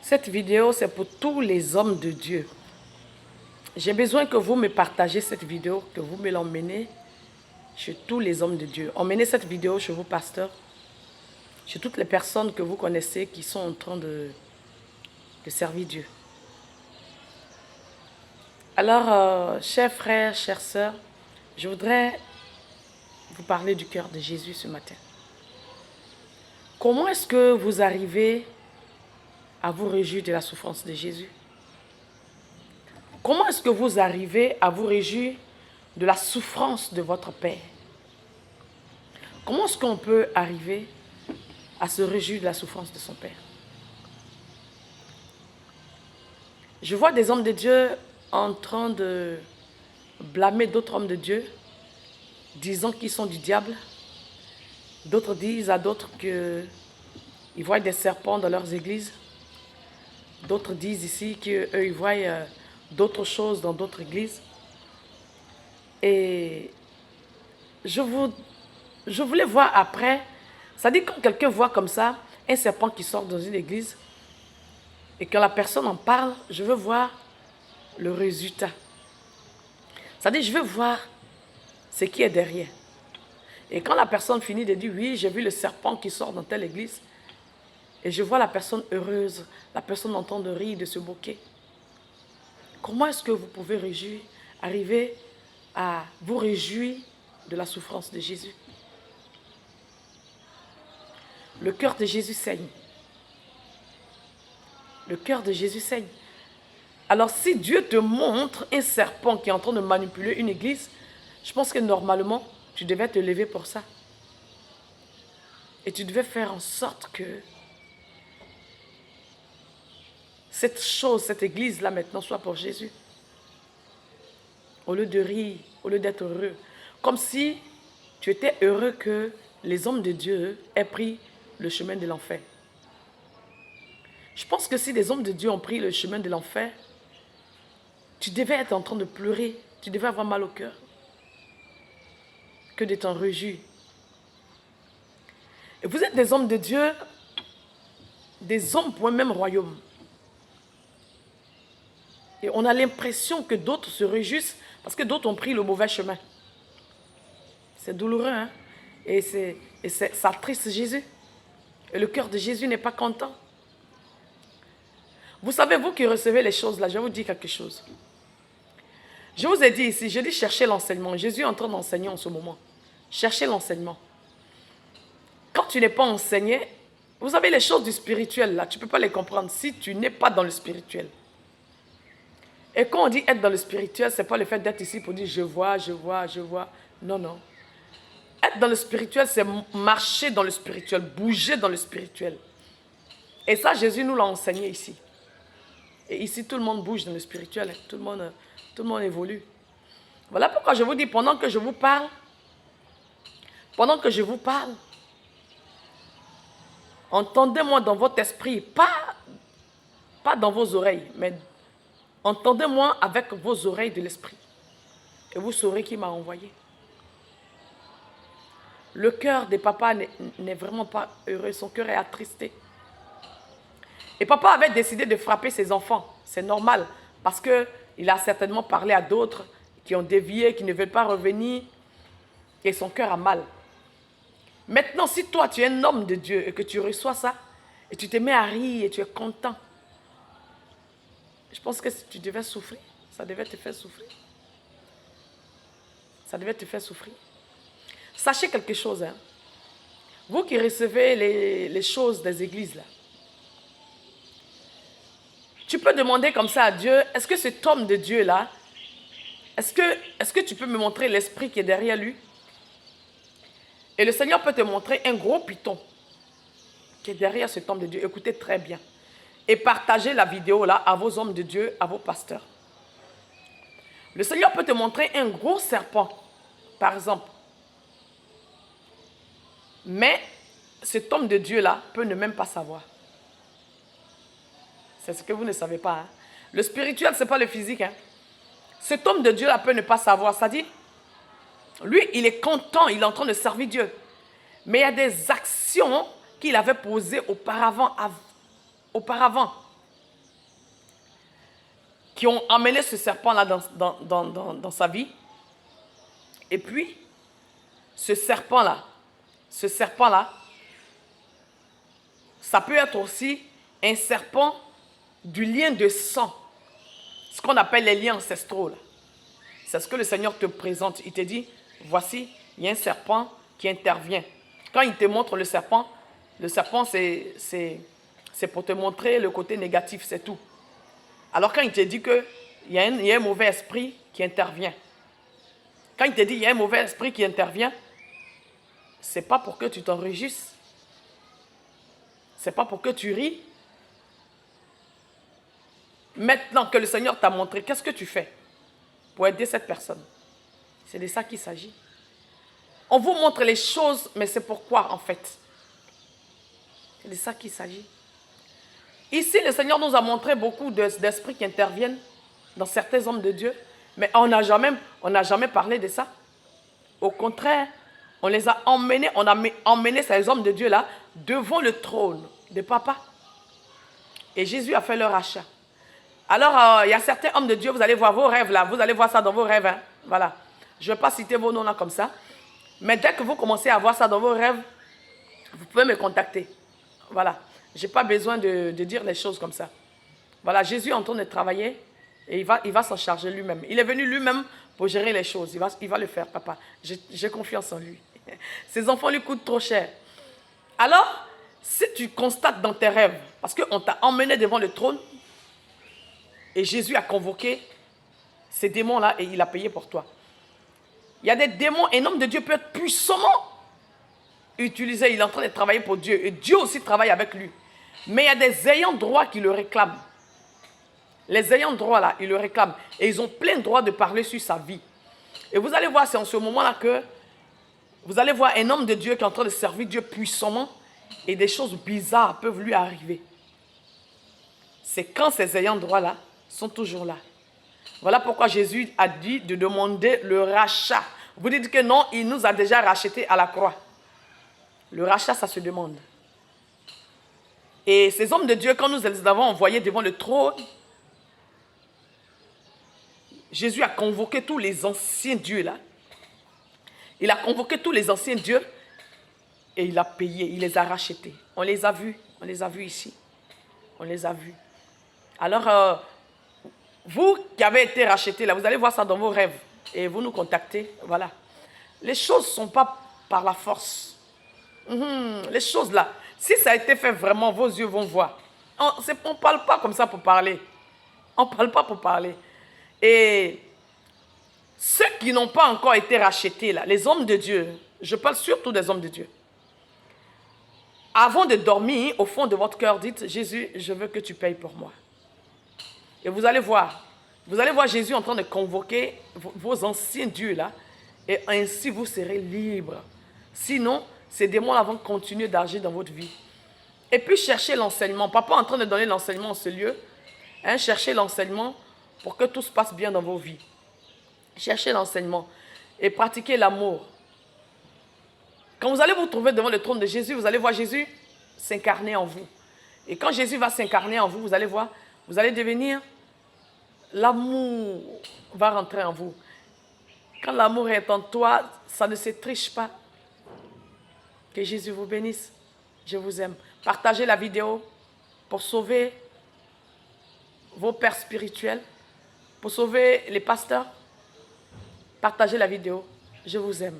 Cette vidéo, c'est pour tous les hommes de Dieu. J'ai besoin que vous me partagez cette vidéo, que vous me l'emmenez chez tous les hommes de Dieu. Emmenez cette vidéo chez vos pasteurs, chez toutes les personnes que vous connaissez qui sont en train de servir Dieu. Alors, chers frères, chères sœurs, je voudrais vous parler du cœur de Jésus ce matin. Comment est-ce que vous arrivez à vous réjouir de la souffrance de Jésus? Comment est-ce que vous arrivez à vous réjouir de la souffrance de votre Père? Comment est-ce qu'on peut arriver à se réjouir de la souffrance de son Père? Je vois des hommes de Dieu en train de blâmer d'autres hommes de Dieu, disant qu'ils sont du diable. D'autres disent à d'autres qu'ils voient des serpents dans leurs églises. D'autres disent ici qu'eux, ils voient d'autres choses dans d'autres églises. Et je voulais voir après, ça dit quand quelqu'un voit comme ça, un serpent qui sort dans une église, et quand la personne en parle, je veux voir le résultat. Ça dit, je veux voir ce qui est derrière. Et quand la personne finit de dire, oui, j'ai vu le serpent qui sort dans telle église, et je vois la personne heureuse, la personne entend de rire, de se moquer. Comment est-ce que vous pouvez arriver à vous réjouir de la souffrance de Jésus? Le cœur de Jésus saigne. Le cœur de Jésus saigne. Alors si Dieu te montre un serpent qui est en train de manipuler une église, je pense que normalement, tu devais te lever pour ça. Et tu devais faire en sorte que cette chose, cette église-là maintenant soit pour Jésus. Au lieu de rire, au lieu d'être heureux. Comme si tu étais heureux que les hommes de Dieu aient pris le chemin de l'enfer. Je pense que si les hommes de Dieu ont pris le chemin de l'enfer, tu devais être en train de pleurer, tu devais avoir mal au cœur, que de t'en réjouir. Et vous êtes des hommes de Dieu, des hommes pour un même royaume. Et on a l'impression que d'autres se réjouissent parce que d'autres ont pris le mauvais chemin. C'est douloureux, hein? Et ça attriste Jésus. Et le cœur de Jésus n'est pas content. Vous savez, vous qui recevez les choses là, je vais vous dire quelque chose. Je vous ai dit ici, je dis cherchez l'enseignement. Jésus est en train d'enseigner en ce moment. Cherchez l'enseignement. Quand tu n'es pas enseigné, vous savez les choses du spirituel là, tu ne peux pas les comprendre si tu n'es pas dans le spirituel. Et quand on dit être dans le spirituel, ce n'est pas le fait d'être ici pour dire je vois, je vois, je vois. Non, non. Être dans le spirituel, c'est marcher dans le spirituel, bouger dans le spirituel. Et ça, Jésus nous l'a enseigné ici. Et ici, tout le monde bouge dans le spirituel. Tout le monde évolue. Voilà pourquoi je vous dis, pendant que je vous parle, entendez-moi dans votre esprit, pas dans vos oreilles, mais entendez-moi avec vos oreilles de l'esprit. Et vous saurez qui m'a envoyé. Le cœur des papas n'est vraiment pas heureux, son cœur est attristé. Et papa avait décidé de frapper ses enfants. C'est normal, parce qu'il a certainement parlé à d'autres qui ont dévié, qui ne veulent pas revenir, et son cœur a mal. Maintenant, si toi, tu es un homme de Dieu et que tu reçois ça, et tu te mets à rire et tu es content, je pense que tu devais souffrir. Ça devait te faire souffrir. Ça devait te faire souffrir. Sachez quelque chose, hein. Vous qui recevez les choses des églises, là, tu peux demander comme ça à Dieu, est-ce que cet homme de Dieu-là, est-ce que tu peux me montrer l'esprit qui est derrière lui? Et le Seigneur peut te montrer un gros python qui est derrière cet homme de Dieu. Écoutez très bien. Et partagez la vidéo là à vos hommes de Dieu, à vos pasteurs. Le Seigneur peut te montrer un gros serpent, par exemple. Mais cet homme de Dieu-là peut ne même pas savoir. C'est ce que vous ne savez pas. Hein? Le spirituel, ce n'est pas le physique. Hein? Cet homme de Dieu-là peut ne pas savoir. C'est-à-dire, lui, il est content, il est en train de servir Dieu. Mais il y a des actions qu'il avait posées auparavant. qui ont amené ce serpent-là dans sa vie. Et puis, ce serpent-là, ça peut être aussi un serpent du lien de sang. Ce qu'on appelle les liens ancestraux. C'est ce que le Seigneur te présente. Il te dit, voici, il y a un serpent qui intervient. Quand il te montre le serpent, c'est pour te montrer le côté négatif, c'est tout. Alors quand il te dit qu'il y a un mauvais esprit qui intervient, quand il te dit qu'il y a un mauvais esprit qui intervient, ce n'est pas pour que tu t'en réjouisses. Ce n'est pas pour que tu ris. Maintenant que le Seigneur t'a montré, qu'est-ce que tu fais pour aider cette personne? C'est de ça qu'il s'agit. On vous montre les choses, mais c'est pourquoi en fait? C'est de ça qu'il s'agit. Ici, le Seigneur nous a montré beaucoup d'esprits qui interviennent dans certains hommes de Dieu, mais on n'a jamais parlé de ça. Au contraire, on les a emmenés, on a emmené ces hommes de Dieu-là devant le trône de Papa. Et Jésus a fait leur achat. Alors, il y a certains hommes de Dieu, vous allez voir vos rêves là, vous allez voir ça dans vos rêves. Hein. Voilà. Je ne vais pas citer vos noms là comme ça. Mais dès que vous commencez à voir ça dans vos rêves, vous pouvez me contacter. Voilà. Je n'ai pas besoin de dire les choses comme ça. Voilà, Jésus est en train de travailler et il va s'en charger lui-même. Il est venu lui-même pour gérer les choses. Il va le faire, papa. J'ai confiance en lui. Ses enfants lui coûtent trop cher. Alors, si tu constates dans tes rêves, parce qu'on t'a emmené devant le trône, et Jésus a convoqué ces démons-là et il a payé pour toi. Il y a des démons, un homme de Dieu peut être puissamment utilisé, il est en train de travailler pour Dieu. Et Dieu aussi travaille avec lui. Mais il y a des ayants droit qui le réclament. Les ayants droit là, ils le réclament. Et ils ont plein droit de parler sur sa vie. Et vous allez voir, c'est en ce moment-là que vous allez voir un homme de Dieu qui est en train de servir Dieu puissamment et des choses bizarres peuvent lui arriver. C'est quand ces ayants droit là sont toujours là. Voilà pourquoi Jésus a dit de demander le rachat. Vous dites que non, il nous a déjà rachetés à la croix. Le rachat, ça se demande. Et ces hommes de Dieu, quand nous les avons envoyés devant le trône, Jésus a convoqué tous les anciens dieux là. Il a convoqué tous les anciens dieux et il a payé, il les a rachetés. On les a vus ici. On les a vus. Alors, vous qui avez été rachetés là, vous allez voir ça dans vos rêves et vous nous contactez. Voilà. Les choses ne sont pas par la force. Les choses là, si ça a été fait vraiment, vos yeux vont voir. On ne parle pas comme ça pour parler. On ne parle pas pour parler. Et ceux qui n'ont pas encore été rachetés là, les hommes de Dieu, je parle surtout des hommes de Dieu. Avant de dormir, au fond de votre cœur, dites, Jésus, je veux que tu payes pour moi. Et vous allez voir Jésus en train de convoquer vos anciens dieux là, et ainsi vous serez libres. Sinon, ces démons-là vont continuer d'agir dans votre vie. Et puis cherchez l'enseignement. Papa est en train de donner l'enseignement en ce lieu. Hein, cherchez l'enseignement pour que tout se passe bien dans vos vies. Cherchez l'enseignement et pratiquez l'amour. Quand vous allez vous trouver devant le trône de Jésus, vous allez voir Jésus s'incarner en vous. Et quand Jésus va s'incarner en vous, vous allez voir, vous allez devenir, l'amour va rentrer en vous. Quand l'amour est en toi, ça ne se triche pas. Que Jésus vous bénisse. Je vous aime. Partagez la vidéo pour sauver vos pères spirituels, pour sauver les pasteurs. Partagez la vidéo. Je vous aime.